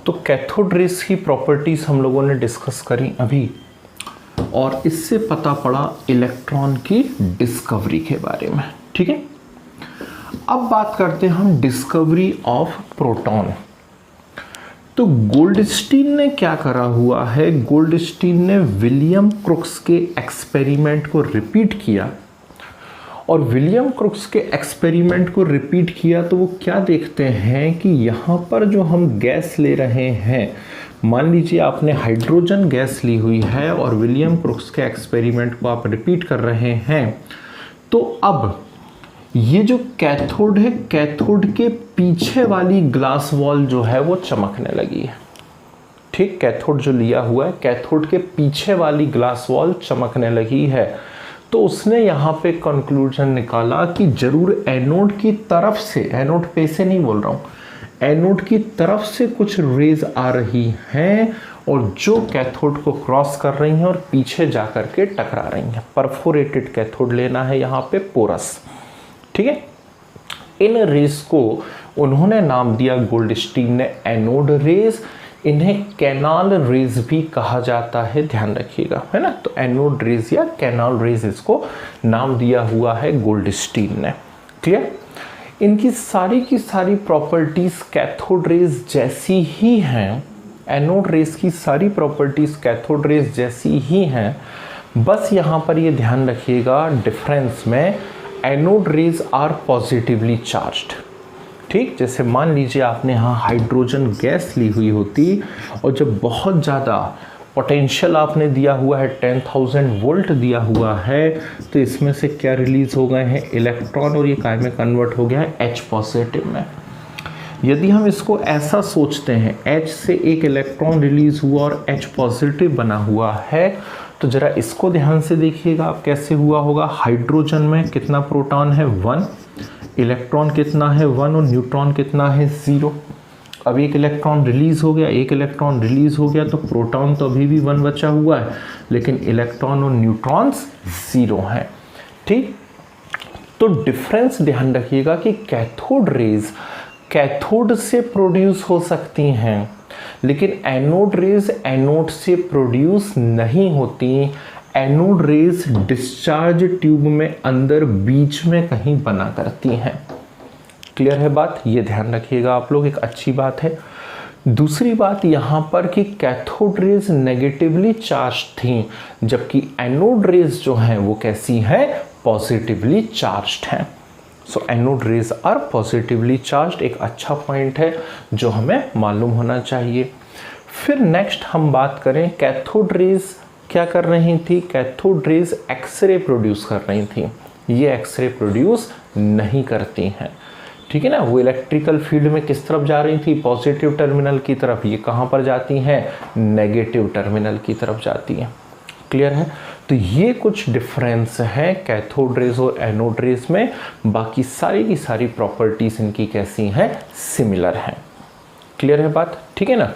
तो cathode rays की properties हम लोगों ने डिस्कस करी अभी, और इससे पता पड़ा इलेक्ट्रॉन की डिस्कवरी के बारे में। ठीक है, अब बात करते हैं हम डिस्कवरी ऑफ प्रोटॉन। तो गोल्डस्टीन ने क्या करा हुआ है, गोल्डस्टीन ने विलियम क्रुक्स के एक्सपेरिमेंट को रिपीट किया, और विलियम क्रुक्स के एक्सपेरिमेंट को रिपीट किया तो वो क्या देखते हैं कि यहाँ पर जो हम गैस ले रहे हैं, मान लीजिए आपने हाइड्रोजन गैस ली हुई है और विलियम क्रुक्स के एक्सपेरिमेंट को आप रिपीट कर रहे हैं, तो अब ये जो कैथोड है, कैथोड के पीछे वाली ग्लास वॉल जो है वो चमकने लगी है। ठीक, कैथोड जो लिया हुआ है, कैथोड के पीछे वाली ग्लास वॉल चमकने लगी है। तो उसने यहाँ पे कंक्लूजन निकाला कि जरूर एनोड की तरफ से, एनोड पे से नहीं बोल रहा हूँ, एनोड की तरफ से कुछ रेज आ रही हैं और जो कैथोड को क्रॉस कर रही हैं और पीछे जा कर के टकरा रही हैं। परफोरेटेड कैथोड लेना है यहाँ पे, पोरस। ठीक है, इन रेज को उन्होंने नाम दिया गोल्डस्टीन ने एनोड रेज। इन्हें कैनाल रेज भी कहा जाता है, ध्यान रखिएगा, है ना। तो एनोड रेज या कैनाल रेज इसको नाम दिया हुआ है गोल्डस्टीन ने। क्लियर, इनकी सारी की सारी प्रॉपर्टीज कैथोड रेज जैसी ही हैं, एनोड रेज की सारी प्रॉपर्टीज कैथोड रेज जैसी ही हैं। बस यहाँ पर ये ध्यान रखिएगा डिफरेंस में, anode rays are positively charged. ठीक, जैसे मान लीजिए आपने यहाँ हाइड्रोजन गैस ली हुई होती और जब बहुत ज़्यादा पोटेंशियल आपने दिया हुआ है, 10,000 वोल्ट दिया हुआ है, तो इसमें से क्या रिलीज हो गए हैं, इलेक्ट्रॉन, और ये काय में कन्वर्ट हो गया है H पॉजिटिव में। यदि हम इसको ऐसा सोचते हैं, H से एक इलेक्ट्रॉन रिलीज हुआ और H पॉजिटिव बना हुआ है, तो जरा इसको ध्यान से देखिएगा आप कैसे हुआ होगा। हाइड्रोजन में कितना प्रोटॉन है, 1, इलेक्ट्रॉन कितना है 1, और न्यूट्रॉन कितना है 0। अब एक इलेक्ट्रॉन रिलीज हो गया, एक इलेक्ट्रॉन रिलीज हो गया, तो प्रोटॉन तो अभी भी 1 बचा हुआ है, लेकिन इलेक्ट्रॉन और न्यूट्रॉन्स 0 हैं। ठीक, तो डिफरेंस ध्यान रखिएगा कि कैथोड रेज कैथोड से प्रोड्यूस हो सकती हैं, लेकिन एनोड रेज एनोड से प्रोड्यूस नहीं होती। एनोड रेज डिस्चार्ज ट्यूब में अंदर बीच में कहीं बना करती हैं। क्लियर है बात, ये ध्यान रखिएगा आप लोग, एक अच्छी बात है। दूसरी बात यहाँ पर कि कैथोड रेज नेगेटिवली चार्ज थी, जबकि एनोड रेज जो हैं वो कैसी हैं, पॉजिटिवली चार्ज्ड हैं। So anode rays are positively charged, एक अच्छा पॉइंट है जो हमें मालूम होना चाहिए। फिर नेक्स्ट हम बात करें, कैथोड रेज क्या कर रही थी, कैथोड रेज एक्सरे प्रोड्यूस कर रही थी। ये एक्सरे प्रोड्यूस नहीं करती हैं, ठीक है ना। वो इलेक्ट्रिकल फील्ड में किस तरफ जा रही थी, पॉजिटिव टर्मिनल की तरफ। ये कहाँ पर जाती हैं, नेगेटिव टर्मिनल की तरफ जाती हैं। क्लियर है, तो ये कुछ डिफरेंस है कैथोड रेज और एनोड रेज में। बाकी सारी की सारी प्रॉपर्टीज इनकी कैसी हैं, सिमिलर हैं। क्लियर है बात, ठीक है ना।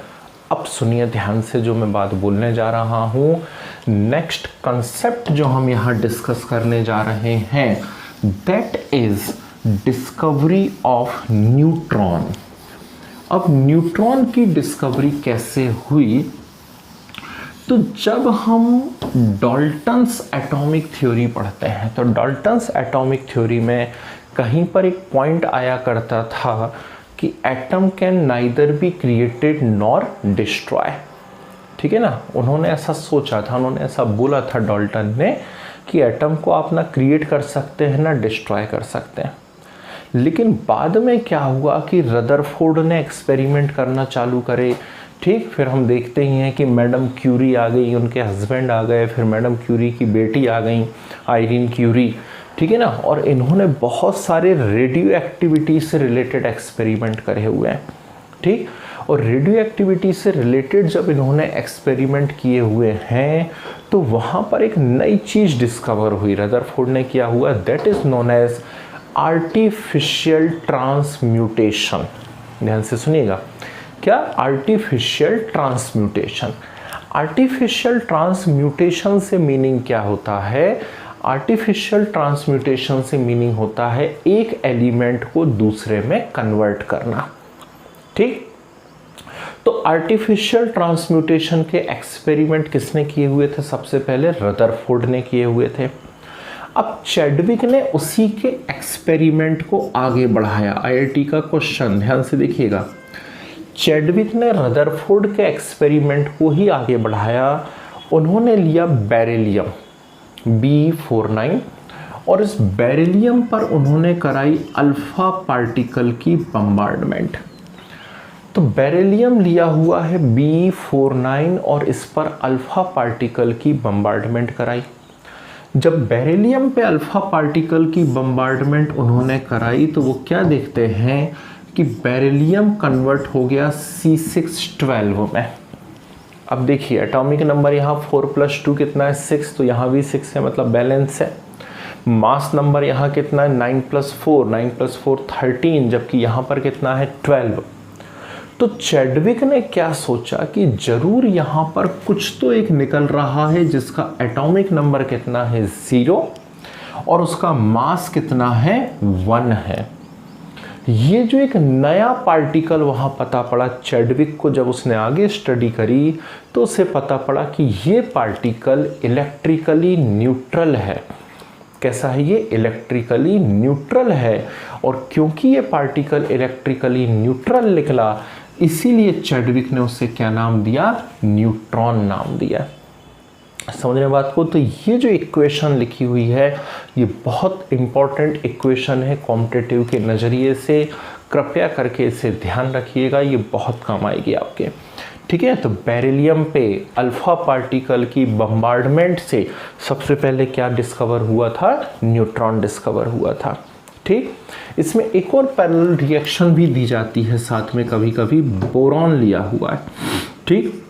अब सुनिए ध्यान से जो मैं बात बोलने जा रहा हूँ। नेक्स्ट कंसेप्ट जो हम यहाँ डिस्कस करने जा रहे हैं, that is discovery of neutron. अब न्यूट्रॉन की डिस्कवरी कैसे हुई, तो जब हम डाल्टन्स एटॉमिक थ्योरी पढ़ते हैं, तो डाल्टन्स एटॉमिक थ्योरी में कहीं पर एक पॉइंट आया करता था कि atom can neither be created nor destroy. ठीक है ना, उन्होंने ऐसा सोचा था, उन्होंने ऐसा बोला था डाल्टन ने कि एटम को आप ना क्रिएट कर सकते हैं ना डिस्ट्रॉय कर सकते हैं। लेकिन बाद में क्या हुआ कि रदरफोर्ड ने एक्सपेरिमेंट करना चालू करे। ठीक, फिर हम देखते ही हैं कि मैडम क्यूरी आ गई, उनके हस्बैंड आ गए, फिर मैडम क्यूरी की बेटी आ गई आयरीन क्यूरी, ठीक है ना। और इन्होंने बहुत सारे रेडियो एक्टिविटी से रिलेटेड एक्सपेरिमेंट करे हुए हैं। ठीक, और रेडियो एक्टिविटी से रिलेटेड जब इन्होंने एक्सपेरिमेंट किए हुए हैं, तो वहाँ पर एक नई चीज़ डिस्कवर हुई, रदरफोर्ड ने किया हुआ, that is known as artificial transmutation. ध्यान से सुनिएगा, क्या, आर्टिफिशियल ट्रांसम्यूटेशन। आर्टिफिशियल ट्रांसम्यूटेशन से मीनिंग क्या होता है, आर्टिफिशियल ट्रांसम्यूटेशन से मीनिंग होता है एक एलिमेंट को दूसरे में कन्वर्ट करना। ठीक, तो आर्टिफिशियल ट्रांसम्यूटेशन के एक्सपेरिमेंट किसने किए हुए थे? सबसे पहले रदरफोर्ड ने किए हुए थे। अब चैडविक ने उसी के एक्सपेरिमेंट को आगे बढ़ाया। आईआईटी का क्वेश्चन ध्यान से देखिएगा, चैडविक ने रदरफोर्ड के एक्सपेरिमेंट को ही आगे बढ़ाया। उन्होंने लिया बेरिलियम B49 और इस बेरिलियम पर उन्होंने कराई अल्फा पार्टिकल की बम्बार्डमेंट। तो बेरिलियम लिया हुआ है B49 और इस पर अल्फा पार्टिकल की बम्बार्डमेंट कराई। जब बेरिलियम पे अल्फा पार्टिकल की बम्बार्डमेंट उन्होंने कराई तो वो क्या देखते हैं कि बेरिलियम कन्वर्ट हो गया C612 में। अब देखिए एटॉमिक नंबर यहाँ 4 + 2 कितना है? 6, तो यहाँ भी 6 है, मतलब बैलेंस है। मास नंबर यहाँ कितना है? 9 + 4, 9 + 4 13, जबकि यहाँ पर कितना है? 12। तो चैडविक ने क्या सोचा कि जरूर यहाँ पर कुछ तो एक निकल रहा है जिसका एटॉमिक नंबर कितना है? 0 और उसका मास कितना है? 1 है। ये जो एक नया पार्टिकल वहाँ पता पड़ा चैडविक को, जब उसने आगे स्टडी करी तो उसे पता पड़ा कि ये पार्टिकल इलेक्ट्रिकली न्यूट्रल है। कैसा है ये? इलेक्ट्रिकली न्यूट्रल है। और क्योंकि ये पार्टिकल इलेक्ट्रिकली न्यूट्रल निकला, इसीलिए चैडविक ने उसे क्या नाम दिया? न्यूट्रॉन नाम दिया। समझने बात को? तो ये जो इक्वेशन लिखी हुई है ये बहुत इंपॉर्टेंट इक्वेशन है कॉम्पिटिटिव के नज़रिए से। कृपया करके इसे ध्यान रखिएगा, ये बहुत काम आएगी आपके। ठीक है, तो बेरिलियम पे अल्फा पार्टिकल की बम्बार्डमेंट से सबसे पहले क्या डिस्कवर हुआ था? न्यूट्रॉन डिस्कवर हुआ था। ठीक, इसमें एक और पैरेलल रिएक्शन भी दी जाती है साथ में, कभी कभी बोरॉन लिया हुआ है। ठीक,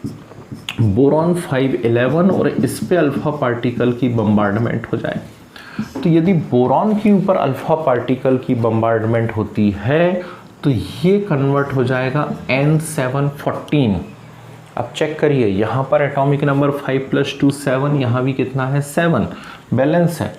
बोरॉन 511 और इस पे अल्फा पार्टिकल की बम्बार्डमेंट हो जाए तो यदि बोरॉन के ऊपर अल्फा पार्टिकल की बम्बार्डमेंट होती है तो ये कन्वर्ट हो जाएगा N714। अब चेक करिए, यहाँ पर एटॉमिक नंबर 5 + 2 7, यहाँ भी कितना है? 7, बैलेंस है।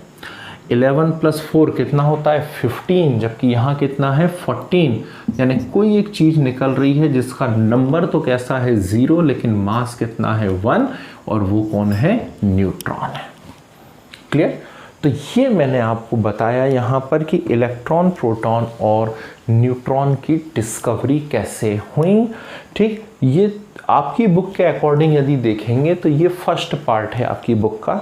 11 + 4 कितना होता है? 15, जबकि यहाँ कितना है? 14। यानी कोई एक चीज़ निकल रही है जिसका नंबर तो कैसा है? 0, लेकिन मास कितना है? 1, और वो कौन है? न्यूट्रॉन है। क्लियर? तो ये मैंने आपको बताया यहाँ पर कि इलेक्ट्रॉन, प्रोटॉन और न्यूट्रॉन की डिस्कवरी कैसे हुई। ठीक, ये आपकी बुक के अकॉर्डिंग यदि देखेंगे तो ये फर्स्ट पार्ट है आपकी बुक का,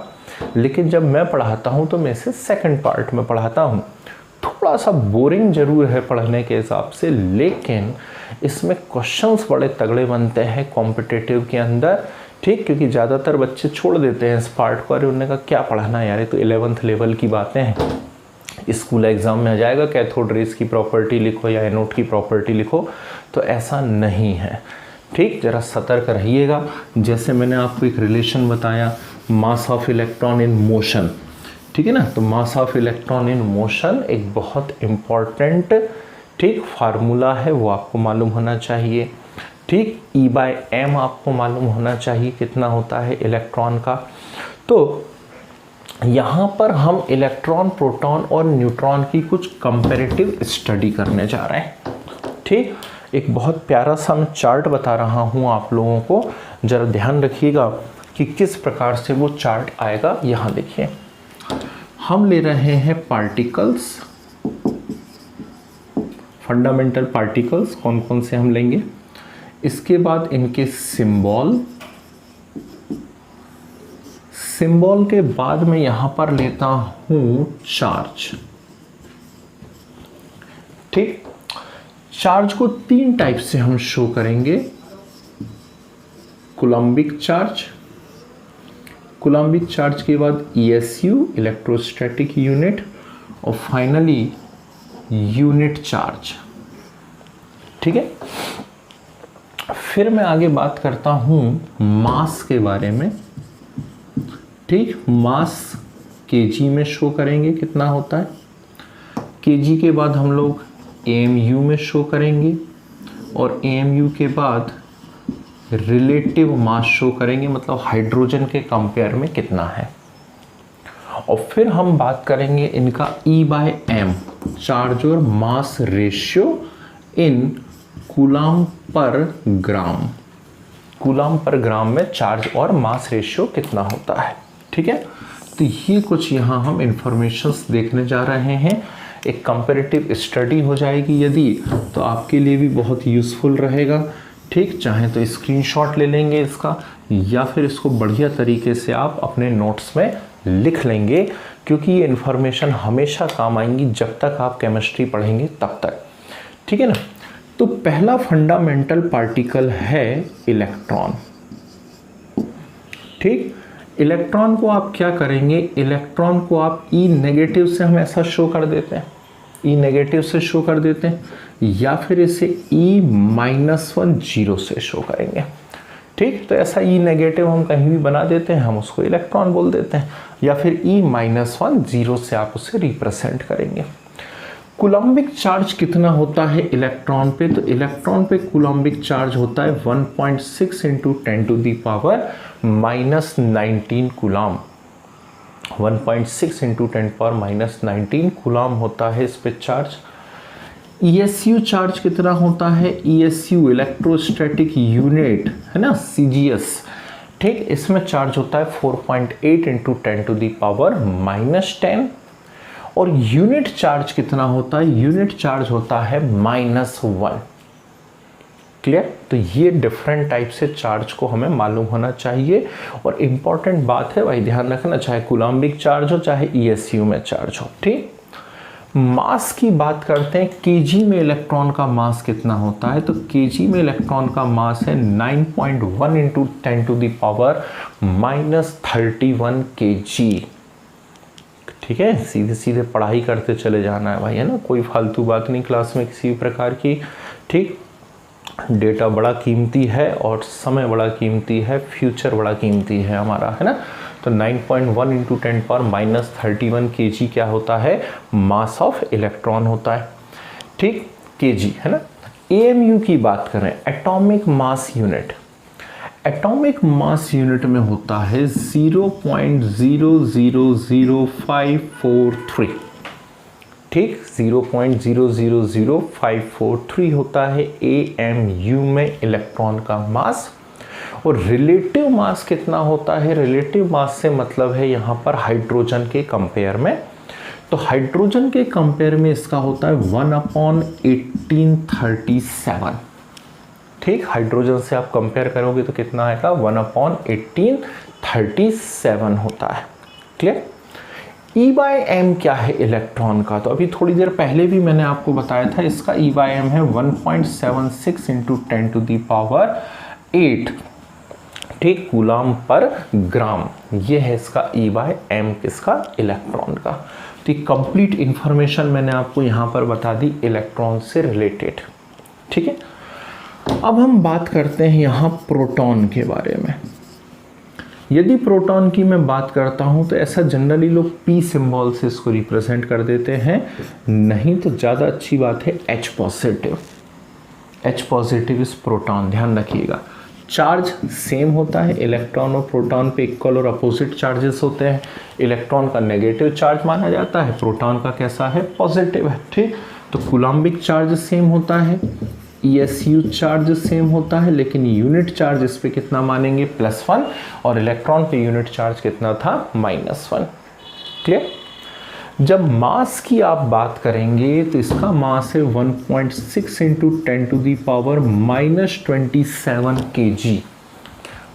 लेकिन जब मैं पढ़ाता हूँ तो मैं इसे सेकंड पार्ट में पढ़ाता हूँ। थोड़ा सा बोरिंग जरूर है पढ़ने के हिसाब से, लेकिन इसमें क्वेश्चंस बड़े तगड़े बनते हैं कॉम्पिटिटिव के अंदर। ठीक, क्योंकि ज़्यादातर बच्चे छोड़ देते हैं इस पार्ट को, अरे उन्होंने कहा क्या पढ़ाना यार, ये तो 11th लेवल की बातें हैं, स्कूल एग्ज़ाम में आ जाएगा, कैथोड रेज की प्रॉपर्टी लिखो या एनोड की प्रॉपर्टी लिखो। तो ऐसा नहीं है। ठीक, ज़रा सतर्क रहिएगा। जैसे मैंने आपको एक रिलेशन बताया, mass of electron in motion, ठीक है ना, तो mass of electron in motion एक बहुत इम्पॉर्टेंट ठीक फार्मूला है, वो आपको मालूम होना चाहिए। ठीक, E/m आपको मालूम होना चाहिए कितना होता है इलेक्ट्रॉन का। तो यहाँ पर हम इलेक्ट्रॉन, प्रोटॉन और न्यूट्रॉन की कुछ कंपैरेटिव स्टडी करने जा रहे हैं। ठीक, एक बहुत प्यारा सा मैं चार्ट बता रहा हूँ आप लोगों को, ज़रा ध्यान रखिएगा कि किस प्रकार से वो चार्ट आएगा। यहाँ देखिए, हम ले रहे हैं पार्टिकल्स, फंडामेंटल पार्टिकल्स कौन कौन से हम लेंगे, इसके बाद इनके सिंबल, सिंबल के बाद मैं यहां पर लेता हूं चार्ज। ठीक, चार्ज को 3 टाइप से हम शो करेंगे। कूलम्बिक चार्ज, कूलम्बिक चार्ज के बाद ESU इलेक्ट्रोस्टैटिक यूनिट, और फाइनली यूनिट चार्ज। ठीक है, फिर मैं आगे बात करता हूं मास के बारे में। ठीक, मास kg में शो करेंगे कितना होता है, kg के बाद हम लोग AMU में शो करेंगे, और AMU के बाद रिलेटिव मास शो करेंगे, मतलब हाइड्रोजन के कंपेयर में कितना है। और फिर हम बात करेंगे इनका E/m, चार्ज और mass ratio in coulomb per gram, coulomb per ग्राम में चार्ज और मास रेशियो कितना होता है। ठीक है, तो ये कुछ यहाँ हम इंफॉर्मेशंस देखने जा रहे हैं। एक कंपैरेटिव स्टडी हो जाएगी यदि, तो आपके लिए भी बहुत यूज़फुल रहेगा। ठीक, चाहे तो स्क्रीनशॉट ले लेंगे इसका, या फिर इसको बढ़िया तरीके से आप अपने नोट्स में लिख लेंगे, क्योंकि ये इन्फॉर्मेशन हमेशा काम आएंगी जब तक आप केमिस्ट्री पढ़ेंगे तब तक। ठीक है ना। तो पहला फंडामेंटल पार्टिकल है इलेक्ट्रॉन। ठीक, इलेक्ट्रॉन को आप क्या करेंगे, इलेक्ट्रॉन को आप ई नेगेटिव से हम ऐसा शो कर देते हैं, ई नेगेटिव से शो कर देते हैं, या फिर इसे E-1 0 से शो करेंगे। ठीक, तो ऐसा ई नेगेटिव हम कहीं भी बना देते हैं, हम उसको इलेक्ट्रॉन बोल देते हैं, या फिर E-1 0 से आप उसे रिप्रेजेंट करेंगे। कूलम्बिक चार्ज कितना होता है इलेक्ट्रॉन पे, तो इलेक्ट्रॉन पे कूलम्बिक चार्ज होता है 1.6 × 10⁻⁻19 कूलम। 1.6 × 10⁻⁻19 कूलम होता है इस पे चार्ज। ESU चार्ज कितना होता है, ESU इलेक्ट्रोस्टैटिक यूनिट है ना, CGS। ठीक, इसमें चार्ज होता है 4.8 × 10⁻⁻10। और यूनिट चार्ज कितना होता है, यूनिट चार्ज होता है -1। क्लियर, तो ये डिफरेंट टाइप से चार्ज को हमें मालूम होना चाहिए। और इम्पॉर्टेंट बात है भाई, ध्यान रखना, चाहे कूलम्बिक चार्ज हो चाहे ESU में चार्ज हो। ठीक, मास की बात करते हैं, केजी में इलेक्ट्रॉन का मास कितना होता है, तो केजी में इलेक्ट्रॉन का मास है 9.1 × 10⁻31 kg। ठीक है, सीधे सीधे पढ़ाई करते चले जाना है भाई, है ना, कोई फालतू बात नहीं क्लास में किसी भी प्रकार की। ठीक, डेटा बड़ा कीमती है और समय बड़ा कीमती है, फ्यूचर बड़ा कीमती है हमारा, है ना। तो 9.1 × 10⁻31 kg क्या होता है, मास ऑफ इलेक्ट्रॉन होता है। ठीक, kg है ना। AMU की बात करें, atomic mass unit, atomic mass unit में होता है 0.000543। ठीक, 0.000543 होता है AMU में इलेक्ट्रॉन का मास। और रिलेटिव मास कितना होता है, रिलेटिव मास से मतलब है यहाँ पर हाइड्रोजन के कंपेयर में, तो हाइड्रोजन के कंपेयर में इसका होता है 1/1837। ठीक, हाइड्रोजन से आप कंपेयर करोगे तो कितना आएगा, 1/1837 होता है। क्लियर। E/m क्या है इलेक्ट्रॉन का, तो अभी थोड़ी देर पहले भी मैंने आपको बताया था, इसका E/m है 1.76 × 10⁸। ठीक, कूलम पर ग्राम, ये है इसका E/m किसका, इलेक्ट्रॉन का। तो कंप्लीट इंफॉर्मेशन मैंने आपको यहाँ पर बता दी इलेक्ट्रॉन से रिलेटेड। ठीक है, अब हम बात करते हैं यहाँ प्रोटॉन के बारे में। यदि प्रोटॉन की मैं बात करता हूँ तो ऐसा जनरली लोग P सिंबल से इसको रिप्रेजेंट कर देते हैं, नहीं तो ज़्यादा अच्छी बात है H पॉजिटिव। H पॉजिटिव इस प्रोटॉन, ध्यान रखिएगा। चार्ज सेम होता है, इलेक्ट्रॉन और प्रोटॉन पे इक्वल और अपोजिट चार्जेस होते हैं। इलेक्ट्रॉन का नेगेटिव चार्ज माना जाता है, प्रोटॉन का कैसा है, पॉजिटिव है। ठीक, तो कूलम्बिक चार्ज सेम होता है, ESU चार्ज सेम होता है, लेकिन यूनिट चार्ज इस पे कितना मानेंगे, +1, और इलेक्ट्रॉन पे यूनिट चार्ज कितना था, -1। क्लियर। जब मास की आप बात करेंगे तो इसका मास है 1.6 × 10⁻⁻27 kg।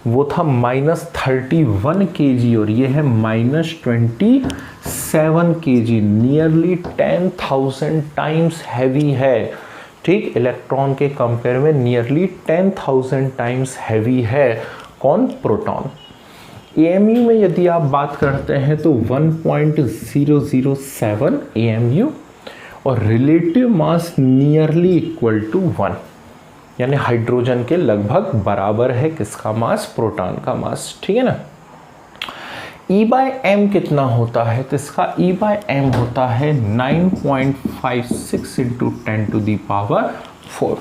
वो था -31 kg और ये है -27 kg, नियरली 10,000 टाइम्स हैवी है। ठीक, इलेक्ट्रॉन के कंपेयर में नियरली 10,000 टाइम्स हैवी है कौन, प्रोटॉन। AMU में यदि आप बात करते हैं तो 1.007 AMU और relative mass nearly equal to 1, यानी हाइड्रोजन के लगभग बराबर है किसका मास, प्रोटॉन का मास। ठीक है ना। E/m कितना होता है, तो इसका E/m होता है 9.56 × 10⁴।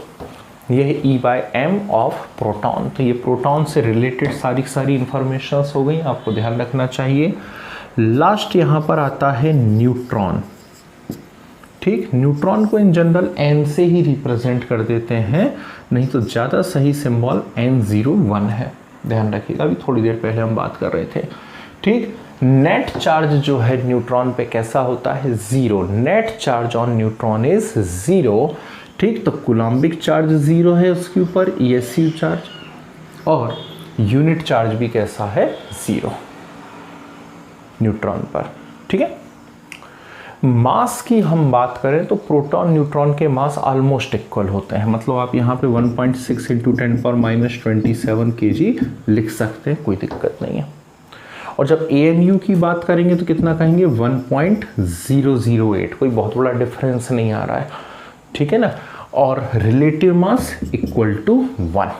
यह है E/m ऑफ प्रोटॉन। तो ये प्रोटॉन से रिलेटेड सारी इंफॉर्मेशंस हो गई, आपको ध्यान रखना चाहिए। लास्ट यहाँ पर आता है न्यूट्रॉन। ठीक, न्यूट्रॉन को इन जनरल n से ही रिप्रेजेंट कर देते हैं, नहीं तो ज़्यादा सही सिंबल N01 है, ध्यान रखिएगा, अभी थोड़ी देर पहले हम बात कर रहे थे। ठीक, नेट चार्ज जो है न्यूट्रॉन पे कैसा होता है, zero. Net charge on neutron is zero. ठीक, तो कूलम्बिक चार्ज ज़ीरो है उसके ऊपर, ESU चार्ज, और यूनिट चार्ज भी कैसा है, ज़ीरो न्यूट्रॉन पर। ठीक है, मास की हम बात करें तो प्रोटॉन न्यूट्रॉन के मास ऑलमोस्ट इक्वल होते हैं, मतलब आप यहाँ पे 1.6 × 10⁻27 kg लिख सकते हैं, कोई दिक्कत नहीं है। और जब AMU की बात करेंगे तो कितना कहेंगे, 1.008, कोई बहुत बड़ा डिफरेंस नहीं आ रहा है, ठीक है ना। और रिलेटिव मास इक्वल टू 1।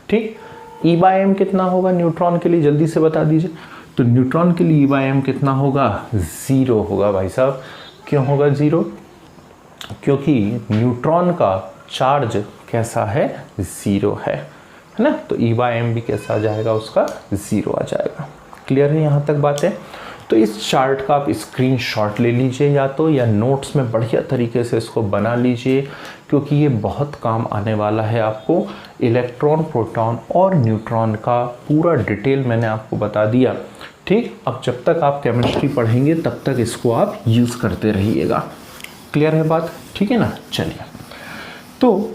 ठीक, E/m कितना होगा न्यूट्रॉन के लिए, जल्दी से बता दीजिए। तो न्यूट्रॉन के लिए E/m कितना होगा, 0 होगा भाई साहब। क्यों होगा 0, क्योंकि न्यूट्रॉन का चार्ज कैसा है, 0 है ना। तो E/m भी कैसा आ जाएगा, उसका 0 आ जाएगा। क्लियर है यहाँ तक बातें। तो इस चार्ट का आप स्क्रीनशॉट ले लीजिए या तो, या नोट्स में बढ़िया तरीके से इसको बना लीजिए, क्योंकि ये बहुत काम आने वाला है आपको। इलेक्ट्रॉन, प्रोटॉन और न्यूट्रॉन का पूरा डिटेल मैंने आपको बता दिया। ठीक, अब जब तक आप केमिस्ट्री पढ़ेंगे तब तक इसको आप यूज़ करते रहिएगा। क्लियर है बात, ठीक है ना। चलिए, तो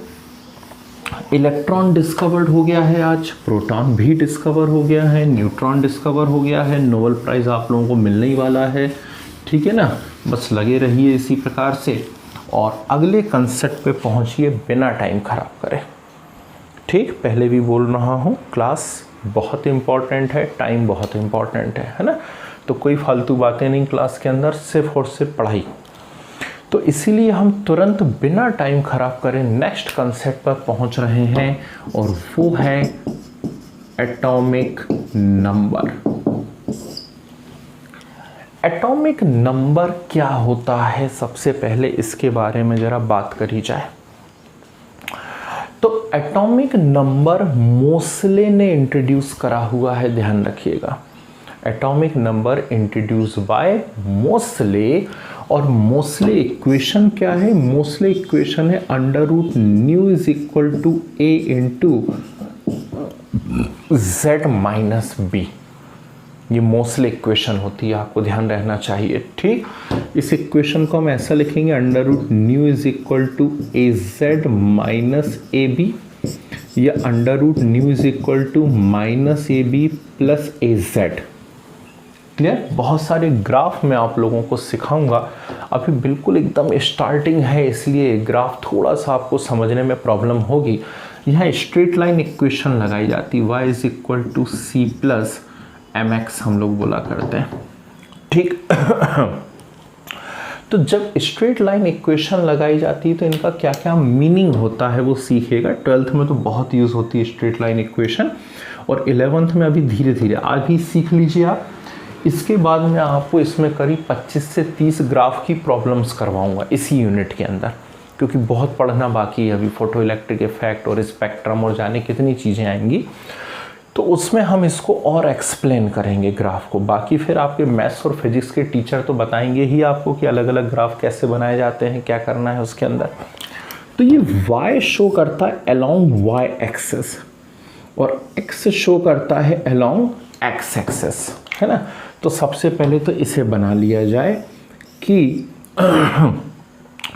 इलेक्ट्रॉन डिस्कवर्ड हो गया है आज, प्रोटॉन भी डिस्कवर हो गया है, न्यूट्रॉन डिस्कवर हो गया है, नोबेल प्राइज़ आप लोगों को मिलने ही वाला है, ठीक है ना। बस लगे रहिए इसी प्रकार से और अगले कंसेप्ट पे पहुंचिए बिना टाइम खराब करे। ठीक, पहले भी बोल रहा हूँ, क्लास बहुत इम्पॉर्टेंट है, टाइम बहुत इम्पॉर्टेंट है ना। तो कोई फालतू बातें नहीं क्लास के अंदर, सिर्फ और सिर्फ पढ़ाई। तो इसीलिए हम तुरंत बिना टाइम खराब करें नेक्स्ट कंसेप्ट पर पहुंच रहे हैं, और वो है एटॉमिक नंबर। एटॉमिक नंबर क्या होता है, सबसे पहले इसके बारे में जरा बात करी जाए। तो एटॉमिक नंबर मोसले ने इंट्रोड्यूस करा हुआ है, ध्यान रखिएगा। Atomic number introduce by Mosle, और मोसले इक्वेशन क्या है, मोसले इक्वेशन है √μ = a × z-b। ये मोसले इक्वेशन होती है, आपको ध्यान रहना चाहिए। ठीक, इस इक्वेशन को हम ऐसा लिखेंगे, √μ = az-ab, या √μ = -ab + az। क्लियर। बहुत सारे ग्राफ मैं आप लोगों को सिखाऊंगा, अभी बिल्कुल एकदम स्टार्टिंग है, इसलिए ग्राफ थोड़ा सा आपको समझने में प्रॉब्लम होगी। यहाँ स्ट्रेट लाइन इक्वेशन लगाई जाती है, y = c + mx हम लोग बोला करते हैं। ठीक तो जब स्ट्रेट लाइन इक्वेशन लगाई जाती है तो इनका क्या क्या मीनिंग होता है वो सीखेगा। 12th में तो बहुत यूज़ होती है स्ट्रेट लाइन इक्वेशन, और 11th में अभी धीरे धीरे आज भी सीख लीजिए आप। इसके बाद मैं आपको इसमें करीब 25 से 30 ग्राफ की प्रॉब्लम्स करवाऊंगा इसी यूनिट के अंदर, क्योंकि बहुत पढ़ना बाकी है अभी। फोटो इलेक्ट्रिक इफेक्ट और स्पेक्ट्रम और जाने कितनी चीज़ें आएंगी, तो उसमें हम इसको और एक्सप्लेन करेंगे ग्राफ को। बाकी फिर आपके मैथ्स और फिजिक्स के टीचर तो बताएंगे ही आपको कि अलग अलग ग्राफ कैसे बनाए जाते हैं, क्या करना है उसके अंदर। तो ये y शो करता है अलोंग y एक्सेस, और x शो करता है अलोंग x एक्सेस, है ना। तो सबसे पहले तो इसे बना लिया जाए कि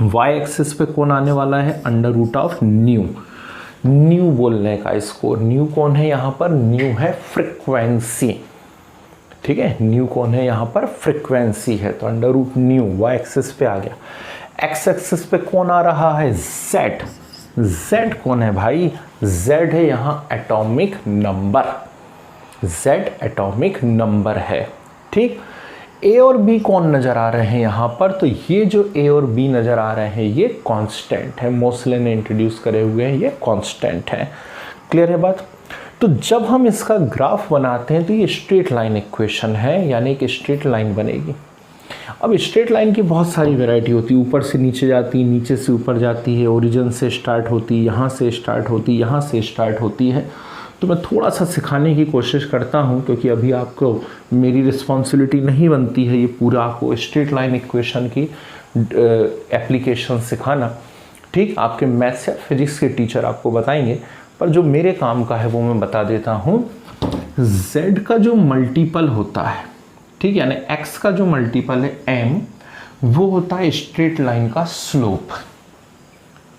y एक्सिस पे कौन आने वाला है, √μ। न्यू बोलने का इसको, न्यू कौन है यहाँ पर, न्यू है फ्रिक्वेंसी। ठीक है, न्यू कौन है यहाँ पर, फ्रिक्वेंसी है, तो √μ y एक्सिस पे आ गया। x एक्सिस पे कौन आ रहा है, z। z कौन है भाई, z है यहाँ atomic number, z atomic number है। ठीक, a और b कौन नज़र आ रहे हैं यहाँ पर, तो ये जो a और b नज़र आ रहे हैं ये कांस्टेंट है, मोसले ने इंट्रोड्यूस करे हुए हैं, ये कांस्टेंट है। क्लियर है बात। तो जब हम इसका ग्राफ बनाते हैं तो ये स्ट्रेट लाइन इक्वेशन है, यानी कि स्ट्रेट लाइन बनेगी। अब स्ट्रेट लाइन की बहुत सारी वैरायटी होती है, ऊपर से नीचे जाती है, नीचे से ऊपर जाती है, ओरिजिन से स्टार्ट होती है, यहाँ से स्टार्ट होती है, यहाँ से स्टार्ट होती है। तो मैं थोड़ा सा सिखाने की कोशिश करता हूँ, क्योंकि अभी आपको मेरी रिस्पॉन्सिबिलिटी नहीं बनती है ये पूरा आपको स्ट्रेट लाइन इक्वेशन की एप्लीकेशन सिखाना। ठीक, आपके मैथ्स या फिजिक्स के टीचर आपको बताएंगे, पर जो मेरे काम का है वो मैं बता देता हूँ। z का जो मल्टीपल होता है, ठीक, यानी x का जो मल्टीपल है m, वो होता है स्ट्रेट लाइन का स्लोप।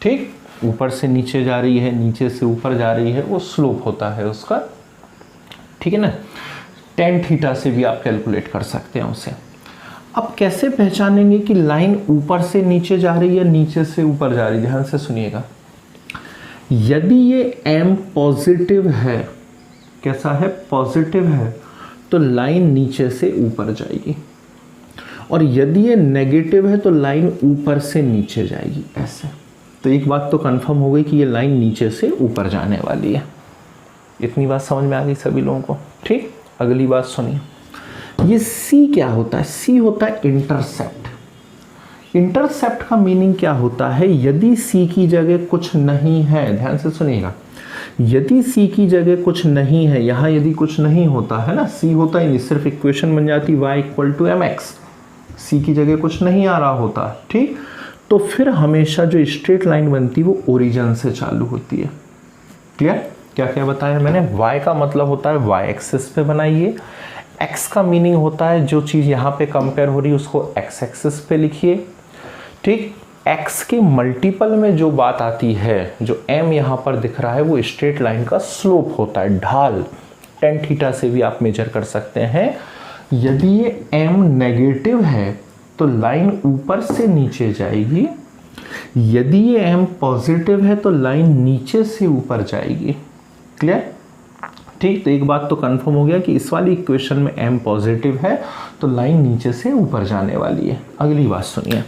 ठीक, ऊपर से नीचे जा रही है, नीचे से ऊपर जा रही है, वो स्लोप होता है उसका। ठीक है ना, tan थीटा से भी आप कैलकुलेट कर सकते हैं उसे। अब कैसे पहचानेंगे कि लाइन ऊपर से नीचे जा रही है, नीचे से ऊपर जा रही है? ध्यान से सुनिएगा। यदि ये m पॉजिटिव है, कैसा है, पॉजिटिव है, तो लाइन नीचे से ऊपर जाएगी, और यदि ये नेगेटिव है तो लाइन ऊपर से नीचे जाएगी, ऐसे। तो एक बात तो कंफर्म हो गई कि ये लाइन नीचे से ऊपर जाने वाली है। इतनी बात समझ में आ गई सभी लोगों को? ठीक, अगली बात सुनिए। ये C क्या होता है? C होता है इंटरसेप्ट। इंटरसेप्ट का मीनिंग क्या होता है? यदि C की जगह कुछ नहीं है, ध्यान से सुनिएगा, यदि C की जगह कुछ नहीं है, यहाँ यदि कुछ नहीं होता है ना, C होता ही नहीं, सिर्फ इक्वेशन बन जाती y = mx, C की जगह कुछ नहीं आ रहा होता, ठीक, तो फिर हमेशा जो स्ट्रेट लाइन बनती है वो ओरिजिन से चालू होती है। क्लियर? क्या क्या बताया मैंने? y का मतलब होता है y एक्सिस पे बनाइए, x का मीनिंग होता है जो चीज़ यहाँ पे कंपेयर हो रही है उसको x एक्सिस पे लिखिए। ठीक, x के मल्टीपल में जो बात आती है, जो m यहाँ पर दिख रहा है, वो स्ट्रेट लाइन का स्लोप होता है, ढाल। tan थीटा से भी आप मेजर कर सकते हैं। यदि ये m नेगेटिव है तो लाइन ऊपर से नीचे जाएगी, यदि ये m पॉजिटिव है तो लाइन नीचे से ऊपर जाएगी। क्लियर? ठीक, तो एक बात तो कंफर्म हो गया कि इस वाली इक्वेशन में m पॉजिटिव है तो लाइन नीचे से ऊपर जाने वाली है। अगली बात सुनिए।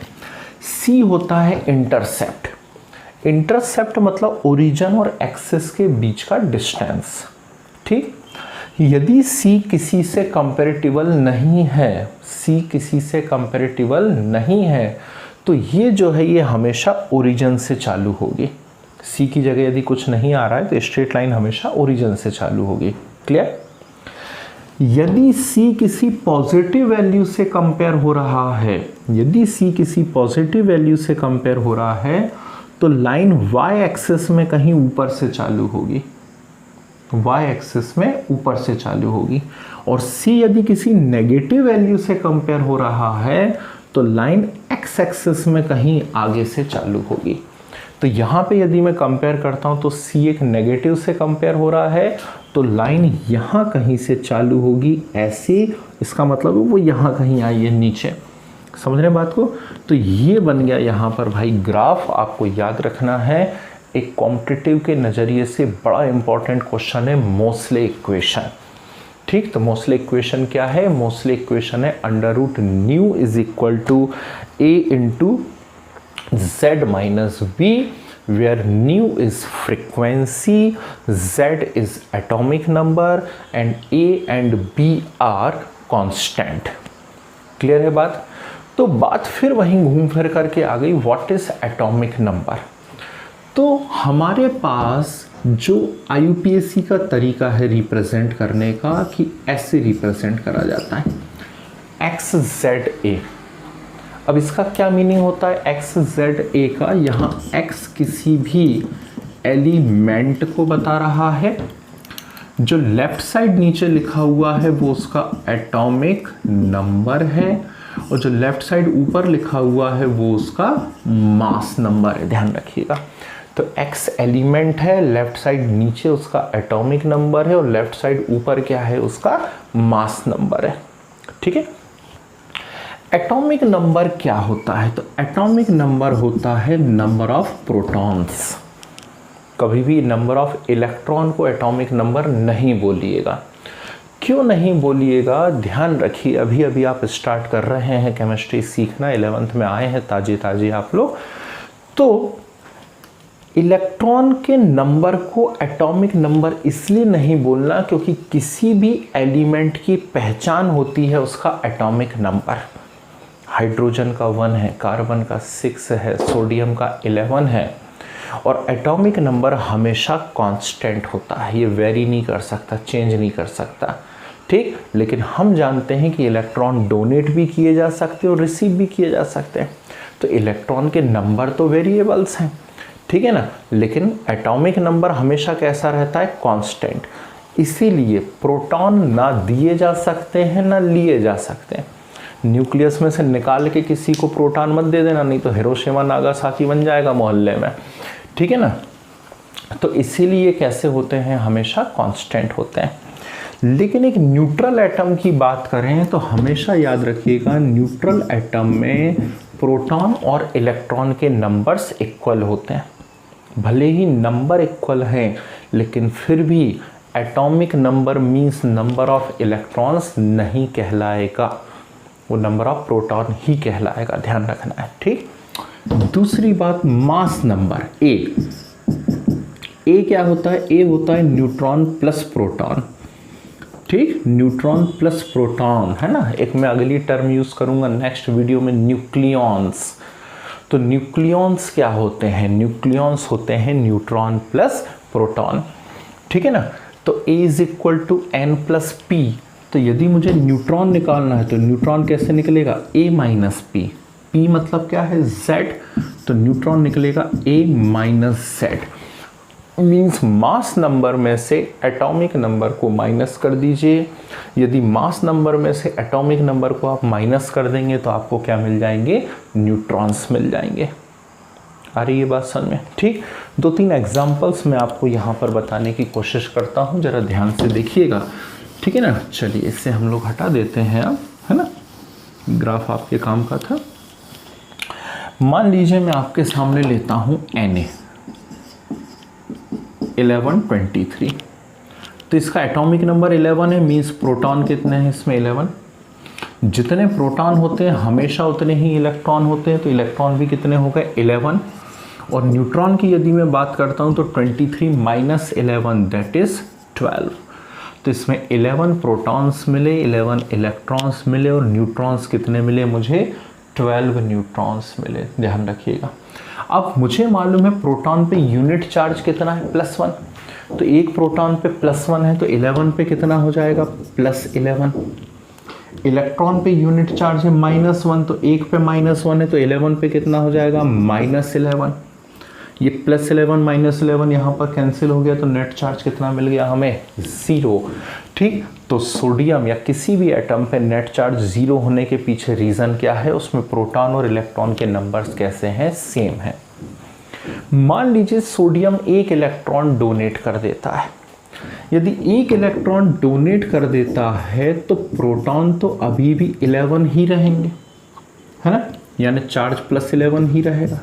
C होता है इंटरसेप्ट। इंटरसेप्ट मतलब ओरिजिन और एक्सिस के बीच का डिस्टेंस। ठीक, यदि C किसी से कंपैरेटिबल नहीं है, C किसी से कंपैरेटिबल नहीं है, तो ये जो है ये हमेशा ओरिजिन से चालू होगी। C की जगह यदि कुछ नहीं आ रहा है तो स्ट्रेट लाइन हमेशा ओरिजिन से चालू होगी। क्लियर? यदि C किसी पॉजिटिव वैल्यू से कंपेयर हो रहा है, यदि C किसी पॉजिटिव वैल्यू से कंपेयर हो रहा है, तो लाइन y एक्सिस में कहीं ऊपर से चालू होगी, y एक्सिस में ऊपर से चालू होगी। और C यदि किसी नेगेटिव वैल्यू से कंपेयर हो रहा है तो लाइन x एक्सिस में कहीं आगे से चालू होगी। तो यहाँ पे यदि मैं कंपेयर करता हूँ तो C एक नेगेटिव से कंपेयर हो रहा है तो लाइन यहाँ कहीं से चालू होगी, ऐसे। इसका मतलब वो यहाँ कहीं आई है नीचे। समझ रहे हैं बात को? तो ये बन गया यहाँ पर भाई ग्राफ। आपको याद रखना है, एक कॉम्पिटिटिव के नज़रिए से बड़ा इंपॉर्टेंट क्वेश्चन है मोसले इक्वेशन। ठीक, तो मोसले इक्वेशन क्या है? मोसले इक्वेशन है √μ = a × z - b, where nu is frequency, z is atomic number and a and b are constant। Clear है बात? तो बात फिर वहीं घूम फिर करके आ गई, व्हाट इज एटॉमिक नंबर। तो हमारे पास जो IUPAC का तरीका है रिप्रेजेंट करने का, कि ऐसे रिप्रेजेंट करा जाता है XZA। अब इसका क्या मीनिंग होता है XZA का? यहाँ X किसी भी एलिमेंट को बता रहा है, जो लेफ्ट साइड नीचे लिखा हुआ है वो उसका एटॉमिक नंबर है, और जो लेफ्ट साइड ऊपर लिखा हुआ है वो उसका मास नंबर है। ध्यान रखिएगा। तो X एलिमेंट है, लेफ्ट साइड नीचे उसका एटॉमिक नंबर है, और लेफ्ट साइड ऊपर क्या है? उसका मास नंबर है। ठीक है। एटॉमिक नंबर क्या होता है? तो एटॉमिक नंबर होता है नंबर ऑफ प्रोटॉन्स। कभी भी नंबर ऑफ इलेक्ट्रॉन को एटॉमिक नंबर नहीं बोलिएगा। क्यों नहीं बोलिएगा? ध्यान रखिए, अभी अभी आप स्टार्ट कर रहे हैं केमिस्ट्री सीखना, 11th में आए हैं ताजे ताजे आप लोग, तो इलेक्ट्रॉन के नंबर को एटॉमिक नंबर इसलिए नहीं बोलना क्योंकि किसी भी एलिमेंट की पहचान होती है उसका एटॉमिक नंबर। हाइड्रोजन का 1 है, कार्बन का 6 है, सोडियम का 11 है, और एटॉमिक नंबर हमेशा कांस्टेंट होता है, ये वेरी नहीं कर सकता, चेंज नहीं कर सकता, ठीक। लेकिन हम जानते हैं कि इलेक्ट्रॉन डोनेट भी किए जा सकते हैं और रिसीव भी किए जा सकते हैं, तो इलेक्ट्रॉन के नंबर तो वेरिएबल्स हैं, ठीक है ना, लेकिन एटॉमिक नंबर हमेशा कैसा रहता है, कांस्टेंट। इसीलिए प्रोटॉन ना दिए जा सकते हैं ना लिए जा सकते हैं। न्यूक्लियस में से निकाल के किसी को प्रोटॉन मत दे देना, नहीं तो हिरोशिमा नागासाकी बन जाएगा मोहल्ले में, ठीक है ना। तो इसीलिए कैसे होते हैं, हमेशा कांस्टेंट होते हैं। लेकिन एक न्यूट्रल एटम की बात करें तो हमेशा याद रखिएगा, न्यूट्रल एटम में प्रोटॉन और इलेक्ट्रॉन के नंबर्स इक्वल होते हैं। भले ही नंबर इक्वल हैं, लेकिन फिर भी atomic number means number of electrons नहीं कहलाएगा, वो नंबर ऑफ प्रोटॉन ही कहलाएगा, ध्यान रखना है, ठीक। दूसरी बात, मास नंबर ए क्या होता है, ए होता है न्यूट्रॉन प्लस प्रोटॉन, ठीक, न्यूट्रॉन प्लस प्रोटॉन, है ना। एक मैं अगली टर्म यूज करूंगा नेक्स्ट वीडियो में, न्यूक्लियॉन्स। तो न्यूक्लियॉन्स क्या होते हैं, न्यूक्लियॉन्स होते हैं न्यूट्रॉन प्लस प्रोटॉन, ठीक है ना। तो A is equal to n plus p, तो यदि मुझे न्यूट्रॉन निकालना है तो न्यूट्रॉन कैसे निकलेगा, A माइनस पी, पी मतलब क्या है, Z, तो न्यूट्रॉन निकलेगा A minus Z। Means mass number में से एटॉमिक नंबर को माइनस कर दीजिए, यदि मास नंबर में से एटॉमिक नंबर को आप माइनस कर देंगे तो आपको क्या मिल जाएंगे, न्यूट्रॉन्स मिल जाएंगे। आ रही है बात समझ में, ठीक। 2-3 एग्जांपल्स मैं आपको यहाँ पर बताने की कोशिश करता हूँ, ज़रा ध्यान से देखिएगा, ठीक है ना। चलिए इससे हम लोग हटा देते हैं अब, है ना, ग्राफ आपके काम का था। मान लीजिए मैं आपके सामने लेता हूँ Na 1123, तो इसका एटॉमिक नंबर 11 है, मीन्स प्रोटॉन कितने हैं इसमें, 11। जितने प्रोटॉन होते हैं हमेशा उतने ही इलेक्ट्रॉन होते हैं, तो इलेक्ट्रॉन भी कितने हो गए, 11। और न्यूट्रॉन की यदि मैं बात करता हूँ तो 23 माइनस 11 दैट इज 12। तो इसमें 11 प्रोटॉन्स मिले, 11 इलेक्ट्रॉन्स मिले, और न्यूट्रॉन्स कितने मिले मुझे, 12 न्यूट्रॉन्स मिले, ध्यान रखिएगा। अब मुझे मालूम है प्रोटॉन पे यूनिट चार्ज कितना है, +1, तो एक प्रोटॉन पे +1 है, तो 11 पे कितना हो जाएगा, +11। इलेक्ट्रॉन पे यूनिट चार्ज है -1, तो एक पे -1 है, तो 11 पे कितना हो जाएगा, -11। ये +11 -11 यहाँ पर कैंसिल हो गया, तो नेट चार्ज कितना मिल गया हमें, 0, ठीक। तो सोडियम या किसी भी एटम पे नेट चार्ज 0 होने के पीछे रीज़न क्या है, उसमें प्रोटॉन और इलेक्ट्रॉन के नंबर्स कैसे हैं, सेम है। मान लीजिए सोडियम 1 इलेक्ट्रॉन डोनेट कर देता है, यदि 1 इलेक्ट्रॉन डोनेट कर देता है तो प्रोटॉन तो अभी भी 11 ही रहेंगे, है ना, यानी चार्ज +11 ही रहेगा।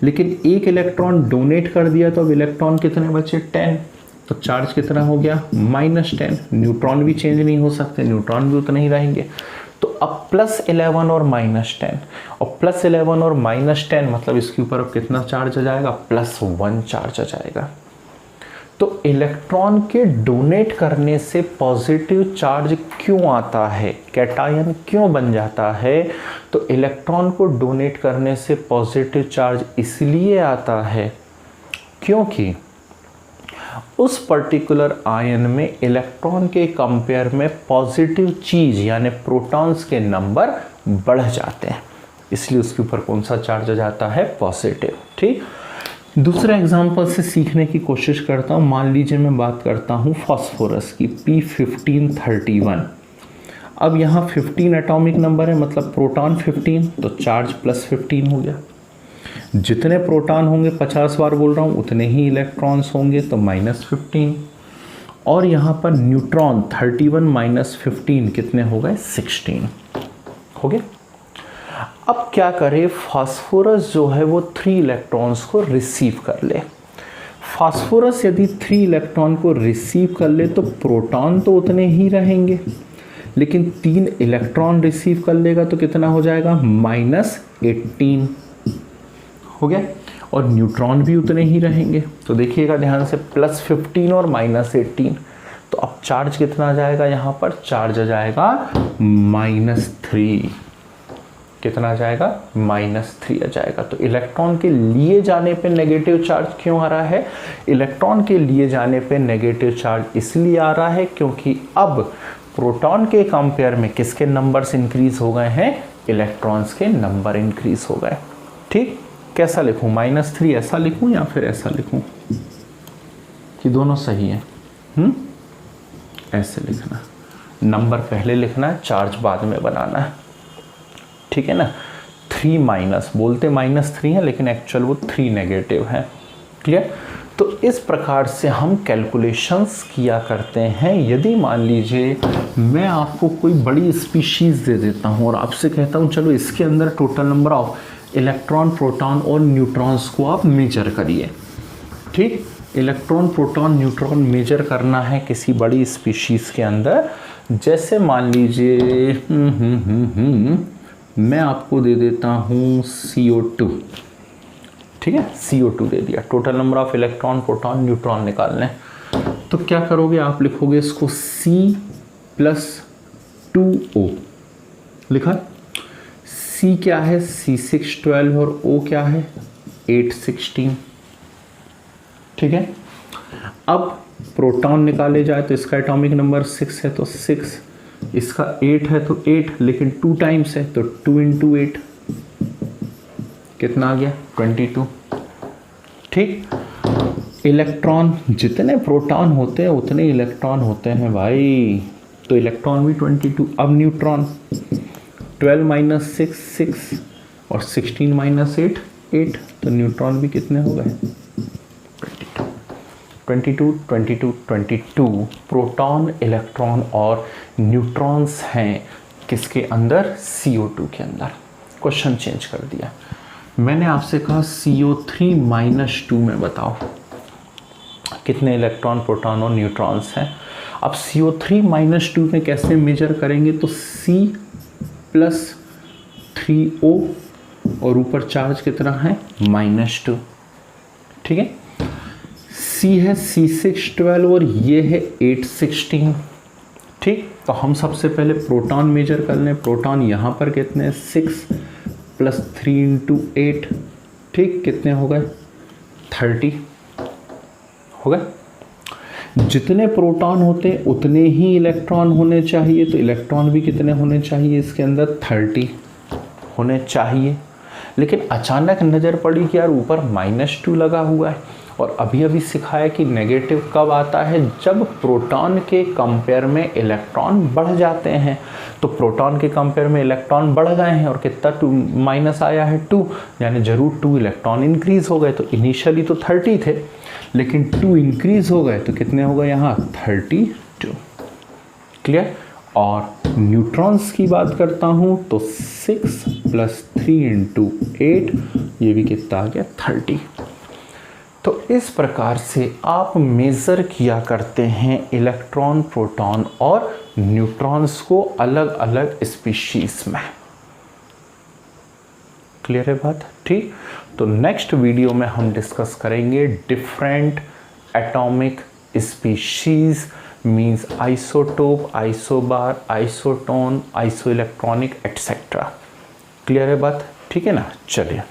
लेकिन 1 इलेक्ट्रॉन डोनेट कर दिया तो अब इलेक्ट्रॉन कितने बचे, 10, तो चार्ज कितना हो गया, -10। न्यूट्रॉन भी चेंज नहीं हो सकते, न्यूट्रॉन भी उतने ही रहेंगे। तो अब +11 और -10, और +11 और -10 मतलब इसके ऊपर अब कितना चार्ज आ जाएगा, +1 चार्ज आ जाएगा। तो इलेक्ट्रॉन के डोनेट करने से पॉजिटिव चार्ज क्यों आता है, कैटायन क्यों बन जाता है, तो इलेक्ट्रॉन को डोनेट करने से पॉजिटिव चार्ज इसलिए आता है क्योंकि उस पर्टिकुलर आयन में इलेक्ट्रॉन के कंपेयर में पॉजिटिव चीज यानी प्रोटॉन्स के नंबर बढ़ जाते हैं, इसलिए उसके ऊपर कौन सा चार्ज आ जाता है, पॉजिटिव, ठीक। दूसरे एग्जांपल से सीखने की कोशिश करता हूँ। मान लीजिए मैं बात करता हूँ फास्फोरस की, P1531। अब यहाँ 15 एटॉमिक नंबर है, मतलब प्रोटॉन 15, तो चार्ज +15 हो गया। जितने प्रोटॉन होंगे, 50 बार बोल रहा हूँ, उतने ही इलेक्ट्रॉन्स होंगे, तो -15। और यहाँ पर न्यूट्रॉन 31 - 15 कितने हो गए, 16 हो गए। अब क्या करे, फास्फोरस जो है वो 3 इलेक्ट्रॉन्स को रिसीव कर ले। फास्फोरस यदि 3 इलेक्ट्रॉन को रिसीव कर ले तो प्रोटॉन तो उतने ही रहेंगे, लेकिन 3 इलेक्ट्रॉन रिसीव कर लेगा तो कितना हो जाएगा, -18 हो गया। और न्यूट्रॉन भी उतने ही रहेंगे, तो देखिएगा ध्यान से, +15 और -18, तो अब चार्ज कितना आ जाएगा, यहाँ पर चार्ज आ जाएगा -3। कितना आ जाएगा, -3 आ जाएगा। तो इलेक्ट्रॉन के लिए जाने पे नेगेटिव चार्ज क्यों आ रहा है, इलेक्ट्रॉन के लिए जाने पे नेगेटिव चार्ज इसलिए आ रहा है क्योंकि अब प्रोटॉन के कंपेयर में किसके नंबर्स इंक्रीज हो गए हैं, इलेक्ट्रॉन्स के नंबर इंक्रीज हो गए। ठीक, कैसा लिखूं, -3 ऐसा लिखूं या फिर ऐसा लिखूं कि दोनों सही है? ऐसे लिखना, नंबर पहले लिखना है, चार्ज बाद में बनाना है, ठीक है ना। 3 माइनस बोलते -3 है लेकिन एक्चुअल वो 3 नेगेटिव है। क्लियर। तो इस प्रकार से हम कैलकुलेशंस किया करते हैं। यदि मान लीजिए मैं आपको कोई बड़ी स्पीशीज़ दे देता हूँ और आपसे कहता हूँ चलो इसके अंदर total number of electron, proton और न्यूट्रॉन्स को आप मेजर करिए। ठीक, इलेक्ट्रॉन, प्रोटॉन, न्यूट्रॉन मेजर करना है किसी बड़ी स्पीशीज़ के अंदर। जैसे मान लीजिए मैं आपको दे देता हूँ CO2, ठीक है, CO2 दे दिया। Total number of electron, proton, neutron निकालने, तो क्या करोगे आप, लिखोगे इसको C+2O लिखा। C क्या है, C612 और O क्या है 816, ठीक है। अब प्रोटॉन निकाले जाए तो इसका एटॉमिक नंबर 6 है तो 6, इसका 8 है तो 8, लेकिन 2 टाइम्स है तो 2 × 8 कितना आ गया, 22। ठीक, इलेक्ट्रॉन, जितने प्रोटॉन होते हैं उतने इलेक्ट्रॉन होते हैं भाई, तो इलेक्ट्रॉन भी 22। अब न्यूट्रॉन 12 - 6 6 और 16 - 8 8, तो न्यूट्रॉन भी कितने हो गए, 22 22 22 प्रोटॉन, इलेक्ट्रॉन और न्यूट्रॉन्स हैं किसके अंदर, CO2 के अंदर। क्वेश्चन चेंज कर दिया, मैंने आपसे कहा CO3 - 2 में बताओ कितने इलेक्ट्रॉन, प्रोटॉन और न्यूट्रॉन्स हैं। अब CO3 - 2 में कैसे मेजर करेंगे, तो C+3O और ऊपर चार्ज कितना है, -2, ठीक है। C है C612 और ये है 816, ठीक। तो हम सबसे पहले प्रोटॉन मेजर कर लें। प्रोटॉन यहाँ पर कितने, 6 + 3 × 8, ठीक, कितने हो गए, 30 हो गए। जितने प्रोटॉन होते हैं उतने ही इलेक्ट्रॉन होने चाहिए, तो इलेक्ट्रॉन भी कितने होने चाहिए इसके अंदर, 30 होने चाहिए। लेकिन अचानक नज़र पड़ी कि यार ऊपर -2 लगा हुआ है, और अभी अभी सिखाया कि नेगेटिव कब आता है, जब प्रोटॉन के कंपेयर में इलेक्ट्रॉन बढ़ जाते हैं। तो प्रोटॉन के कंपेयर में इलेक्ट्रॉन बढ़ गए हैं और कितना, 2 माइनस आया है 2, यानी जरूर 2 इलेक्ट्रॉन इंक्रीज हो गए। तो इनिशियली तो 30 थे, लेकिन 2 इंक्रीज हो गए तो कितने हो गए यहाँ, 32। क्लियर। और न्यूट्रॉन्स की बात करता हूँ तो 6 + 3 × 8, ये भी कितना आ गया, 30। तो इस प्रकार से आप मेज़र किया करते हैं इलेक्ट्रॉन, प्रोटॉन और न्यूट्रॉन्स को अलग अलग स्पीशीज में। क्लियर है बात, ठीक। तो नेक्स्ट वीडियो में हम डिस्कस करेंगे different atomic species, means isotope, isobar, isotone, isoelectronic etcetera. Clear है बात, ठीक है ना। चलिए।